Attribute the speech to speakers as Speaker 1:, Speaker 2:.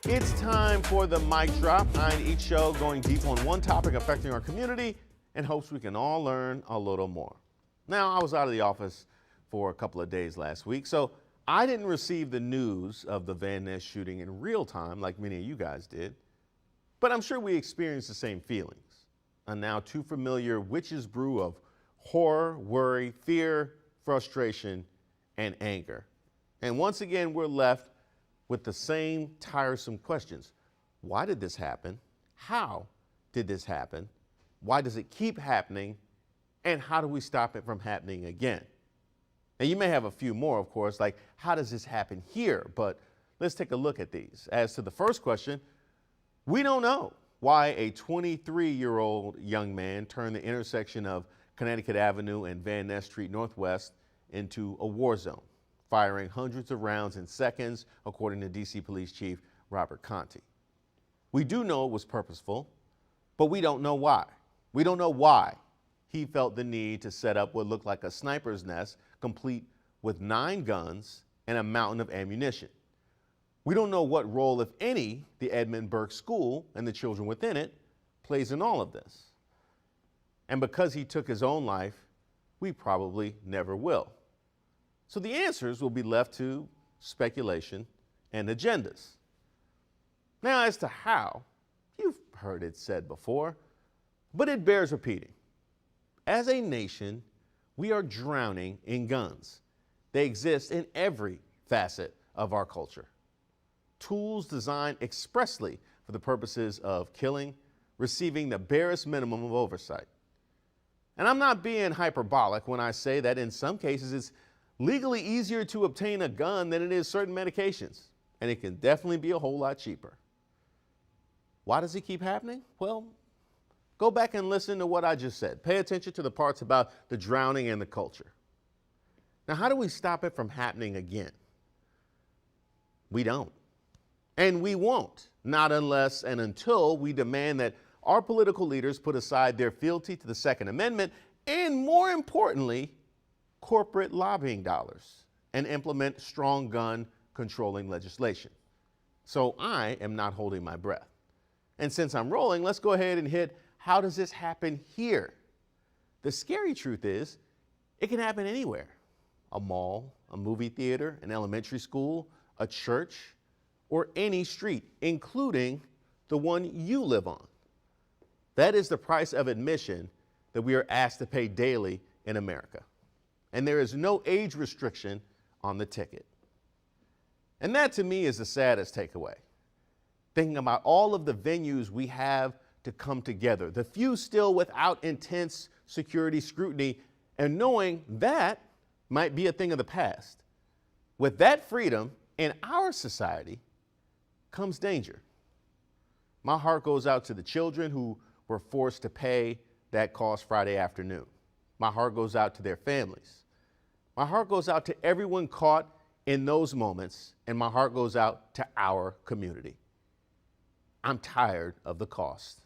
Speaker 1: It's time for the mic drop. I end each show going deep on one topic affecting our community in hopes we can all learn a little more. Now, I was out of the office for a couple of days last week, so I didn't receive the news of the Van Ness shooting in real time like many of you guys did, but I'm sure we experienced the same feelings. A now too familiar witch's brew of horror, worry, fear, frustration, and anger. And once again, we're left with the same tiresome questions. Why did this happen? How did this happen? Why does it keep happening? And how do we stop it from happening again? Now, you may have a few more, of course, like how does this happen here? But let's take a look at these. As to the first question, we don't know why a 23-year-old young man turned the intersection of Connecticut Avenue and Van Ness Street Northwest into a war zone, firing hundreds of rounds in seconds, according to DC Police Chief Robert Conti. We do know it was purposeful, but we don't know why. We don't know why he felt the need to set up what looked like a sniper's nest, complete with 9 guns and a mountain of ammunition. We don't know what role, if any, the Edmund Burke School and the children within it plays in all of this. And because he took his own life, we probably never will. So the answers will be left to speculation and agendas. Now, as to how, you've heard it said before, but it bears repeating. As a nation, we are drowning in guns. They exist in every facet of our culture. Tools designed expressly for the purposes of killing, receiving the barest minimum of oversight. And I'm not being hyperbolic when I say that in some cases it's legally easier to obtain a gun than it is certain medications, and it can definitely be a whole lot cheaper. Why does it keep happening? Well, go back and listen to what I just said. Pay attention to the parts about the drowning and the culture. Now, how do we stop it from happening again? We don't. And we won't, not unless and until we demand that our political leaders put aside their fealty to the Second Amendment and, more importantly, corporate lobbying dollars and implement strong gun controlling legislation. So I am not holding my breath. And since I'm rolling, let's go ahead and hit how does this happen here? The scary truth is it can happen anywhere. A mall, a movie theater, an elementary school, a church, or any street, including the one you live on. That is the price of admission that we are asked to pay daily in America. And there is no age restriction on the ticket. And that to me is the saddest takeaway. Thinking about all of the venues we have to come together, the few still without intense security scrutiny, and knowing that might be a thing of the past. With that freedom in our society comes danger. My heart goes out to the children who were forced to pay that cost Friday afternoon. My heart goes out to their families. My heart goes out to everyone caught in those moments, and my heart goes out to our community. I'm tired of the cost.